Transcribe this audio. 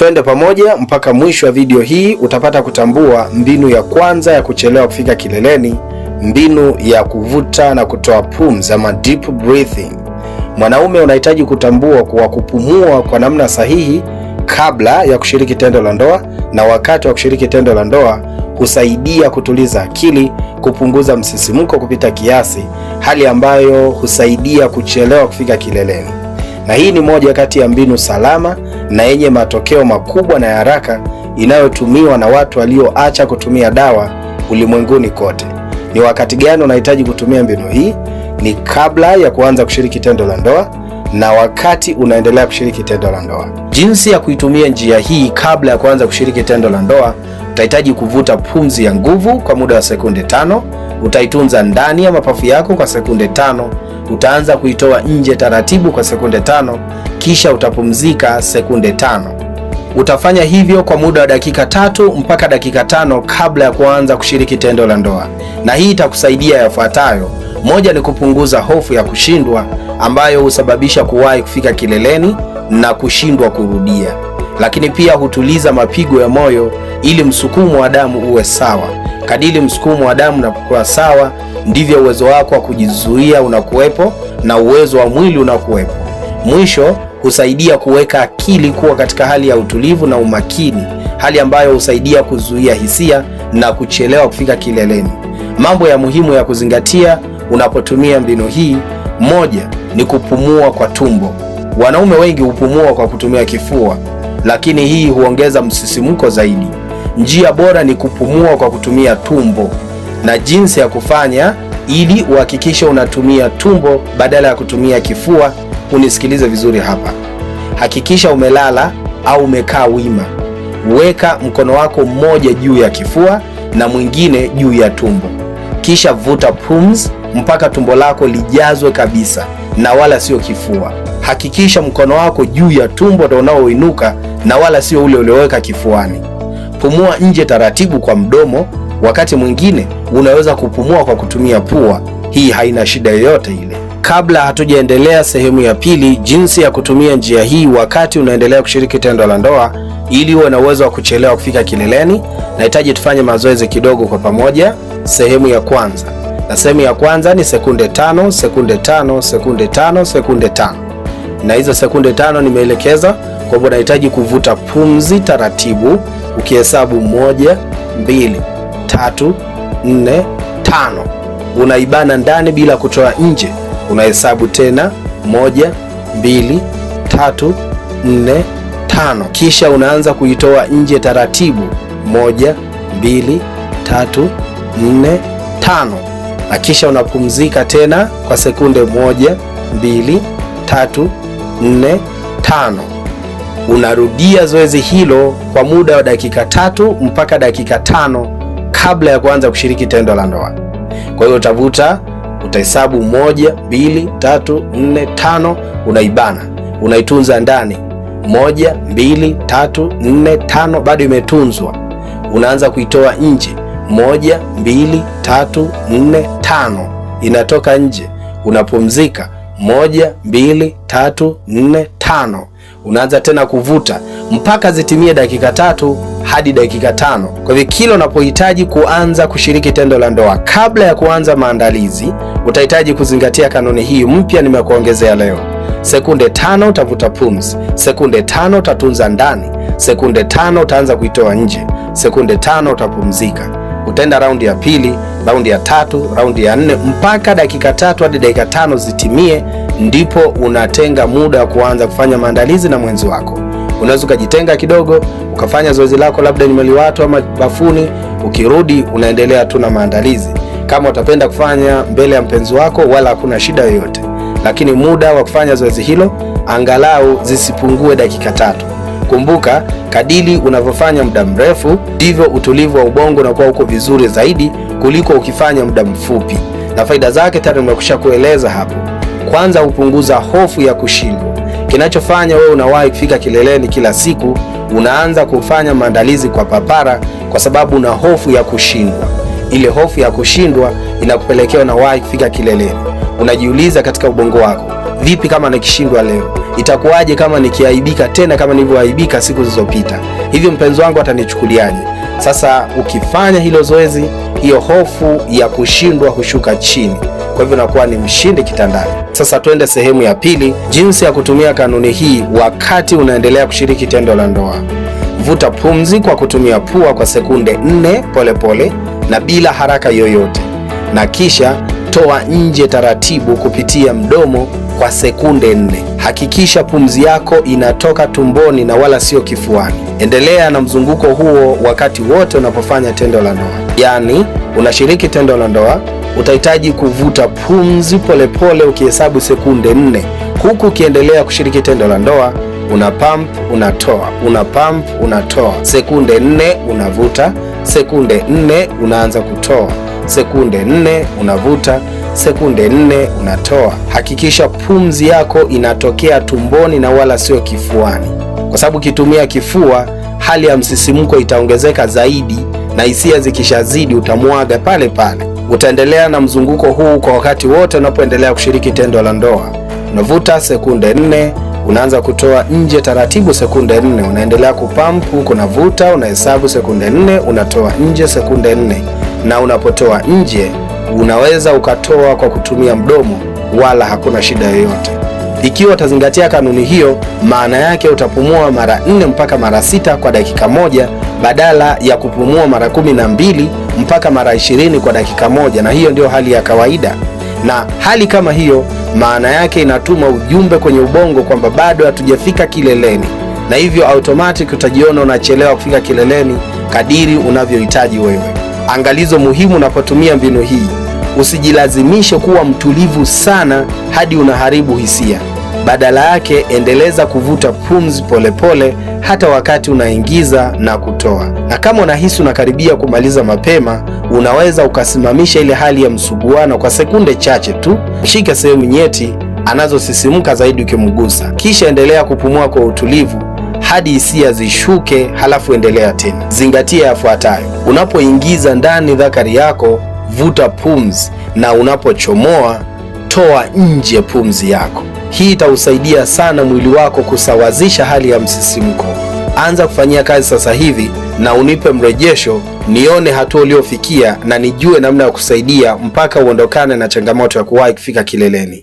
Twende pamoja mpaka mwisho wa video hii. Utapata kutambua mbinu ya kwanza ya kuchelewa kufika kileleni, mbinu ya kuvuta na kutoa pumzi ama deep breathing. Mwanaume unahitaji kutambua kuwa kupumua kwa namna sahihi kabla ya kushiriki tendo la ndoa na wakati wa kushiriki tendo la ndoa husaidia kutuliza akili, kupunguza msisimko kupita kiasi, hali ambayo husaidia kuchelewa kufika kileleni. Na hii ni moja kati ya mbinu salama na yenye matokeo makubwa na ya haraka inayotumiwa na watu walioacha kutumia dawa ulimwenguni kote. Ni wakati gani unahitaji kutumia mbinu hii? Ni kabla ya kuanza kushiriki tendo la ndoa na wakati unaendelea kushiriki tendo la ndoa. Jinsi ya kuitumia njia hii kabla ya kuanza kushiriki tendo la ndoa: utahitaji kuvuta pumzi ya nguvu kwa muda wa sekunde 5. Utaitunza ndani ya mapafu yako kwa sekunde 5. Utaanza kuitoa nje taratibu kwa sekunde 5, kisha utapumzika sekunde 5. Utafanya hivyo kwa muda wa dakika 3 mpaka dakika 5 kabla ya kuanza kushiriki tendo la ndoa, na hii itakusaidia yafuatayo. Moja ni kupunguza hofu ya kushindwa ambayo husababisha kuwahi kufika kileleni na kushindwa kurudia. Lakini pia hutuliza mapigo ya moyo ili msukumo wa damu uwe sawa. Kadiri msukumo wa damu unapokuwa sawa, ndivyo uwezo wako wa kujizuia unakuwepo na uwezo wa mwili unakuwepo. Mwisho, husaidia kuweka akili kuwa katika hali ya utulivu na umakini, hali ambayo husaidia kuzuia hisia na kuchelewa kufika kileleni. Mambo ya muhimu ya kuzingatia unapotumia mbinu hii: moja ni kupumua kwa tumbo. Wanaume wengi hupumua kwa kutumia kifua, lakini hii huongeza msisimko zaidi. Njia bora ni kupumua kwa kutumia tumbo, na jinsi ya kufanya ili uhakikishe unatumia tumbo badala ya kutumia kifua, unisikilize vizuri hapa. Hakikisha umelala au umekaa wima. Weka mkono wako mmoja juu ya kifua na mwingine juu ya tumbo, kisha vuta pumzi mpaka tumbo lako lijazwe kabisa na wala sio kifua. Hakikisha mkono wako juu ya tumbo ndio unaoinuka na wala sio ule ulioweka kifuani. Pumua nje taratibu kwa mdomo. Wakati mwingine unaweza kupumua kwa kutumia pua, hii haina shida yoyote ile. Kabla hatujaendelea sehemu ya pili, jinsi ya kutumia njia hii wakati unaendelea kushiriki tendo la ndoa ili uwe na uwezo wa kuchelewa kufika kileleni, nahitaji tufanye mazoezi kidogo kwa pamoja. Sehemu ya kwanza, na sehemu ya kwanza ni sekunde 5, sekunde 5, sekunde 5, sekunde 5. Na hizo sekunde 5 nimeelekeza, kwa hivyo nahitaji kuvuta pumzi taratibu ukihesabu 1, 2, 3, 4, 5. Unaibana ndani bila kutoa nje. Unahesabu tena 1, 2, 3, 4, 5. Kisha unaanza kuitoa nje taratibu 1, 2, 3, 4, 5. Na kisha unapumzika tena kwa sekunde 1, 2, 3, 4, 5. Unarudia zoezi hilo kwa muda wa dakika 3 mpaka dakika 5 kabla ya kuanza kushiriki tendo la ndoa. Kwa hiyo utahesabu 1, 2, 3, 4, 5, unaibana, unaitunza ndani 1, 2, 3, 4, 5, bado imetunzwa. Unaanza kuitoa nje 1, 2, 3, 4, 5, inatoka nje. Unapumzika 1, 2, 3, 4, 5. Unaanza tena kuvuta mpaka zitimie dakika 3 hadi dakika 5. Kwa hivyo kila unapohitaji kuanza kushiriki tendo la ndoa, kabla ya kuanza maandalizi, utahitaji kuzingatia kanuni hii mpya nimekuongezea leo. Sekunde 5 utavuta pumzi, sekunde 5 utatunza ndani, sekunde 5 utaanza kuitoa nje, sekunde 5 utapumzika. Utaenda raundi ya pili, raundi ya 3, raundi ya 4 mpaka dakika 3 hadi dakika 5 zitimie, ndipo unatenga muda wa kuanza kufanya maandalizi na mwenzi wako. Unaweza ukajitenga kidogo, ukafanya zoezi lako labda nyumbani watu ama bafuni, ukirudi unaendelea tu na maandalizi. Kama utapenda kufanya mbele ya mpenzi wako, wala hakuna shida yoyote, lakini muda wa kufanya zoezi hilo angalau zisipungue dakika 3. Kumbuka, kadiri unavyofanya muda mrefu ndivyo utulivu wa ubongo unakuwa uko vizuri zaidi kuliko ukifanya muda mfupi, na faida zake tayari nimekusha kueleza hapo. Kwanza, hupunguza hofu ya kushindwa. Kinachofanya wewe unawahi kufika kileleni kila siku, unaanza kufanya maandalizi kwa papara kwa sababu una hofu ya kushindwa. Ile hofu ya kushindwa inakupelekea unawahi kufika kileleni. Unajiuliza katika ubongo wako, vipi kama nikishindwa leo? itakuwaje kama nikiaibika tena kama nilivyoaibika siku zilizopita? Hivyo mpenzi wangu atanichukuliaje? Sasa ukifanya hilo zoezi, hiyo hofu ya kushindwa hushuka chini, kwa hivyo unakuwa ni mshindi kitandani. Sasa twende sehemu ya pili, jinsi ya kutumia kanuni hii wakati unaendelea kushiriki tendo la ndoa. Vuta pumzi kwa kutumia pua kwa sekunde 4 polepole na bila haraka yoyote, na kisha toa nje taratibu kupitia mdomo kwa sekunde 4. Hakikisha pumzi yako inatoka tumboni na wala sio kifuani. Endelea na mzunguko huo wakati wote unapofanya tendo la ndoa. Yaani, unashiriki tendo la ndoa, utahitaji kuvuta pumzi polepole ukihesabu sekunde 4, huku ukiendelea kushiriki tendo la ndoa. Una pump, unatoa, una pump, unatoa. Sekunde 4 unavuta, sekunde 4 unaanza kutoa, sekunde 4 unavuta, sekunde 4 unatoa. Hakikisha pumzi yako inatokea tumboni na wala sio kifuani, kwa sababu ukitumia kifua hali ya msisimko itaongezeka zaidi, na hisia zikishazidi utamwaga pale pale. Utaendelea na mzunguko huu kwa wakati wote unapoendelea kushiriki tendo la ndoa. Unavuta sekunde 4, unaanza kutoa nje taratibu sekunde 4, unaendelea kupump huko, unavuta, unahesabu sekunde 4, unatoa nje sekunde 4, na unapotoa nje unaweza ukatoa kwa kutumia mdomo, wala hakuna shida yoyote. Ikiwa utazingatia kanuni hiyo, maana yake utapumua mara 4 mpaka mara 6 kwa dakika moja badala ya kupumua mara 12 mpaka mara 20 kwa dakika moja, na hiyo ndio hali ya kawaida. Na hali kama hiyo maana yake inatuma ujumbe kwenye ubongo kwamba bado hatujafika kileleni, na hivyo automatic utajiona unachelewa kufika kileleni kadiri unavyohitaji wewe. Angalizo muhimu unapotumia mbinu hii, usijilazimishe kuwa mtulivu sana hadi unaharibu hisia. Badala yake endeleza kuvuta pumzi polepole hata wakati unaingiza na kutoa. Na kama unahisi unakaribia kumaliza mapema, unaweza ukasimamisha ile hali ya msuguano kwa sekunde chache tu. Shika sehemu nyeti anazosisimuka zaidi ukimgusa, kisha endelea kupumua kwa utulivu hadi hisia zishuke, halafu endelea tena. Zingatia yafuatayo: unapoingiza ndani dhakari yako, vuta pumzi, na unapochomoa, toa nje pumzi yako. Hii itausaidia sana mwili wako kusawazisha hali ya msisimko. Anza kufanyia kazi sasa hivi na unipe mrejesho, nione hatua uliofikia na nijue namna ya kusaidia mpaka uondokane na changamoto ya kuwahi kufika kileleni.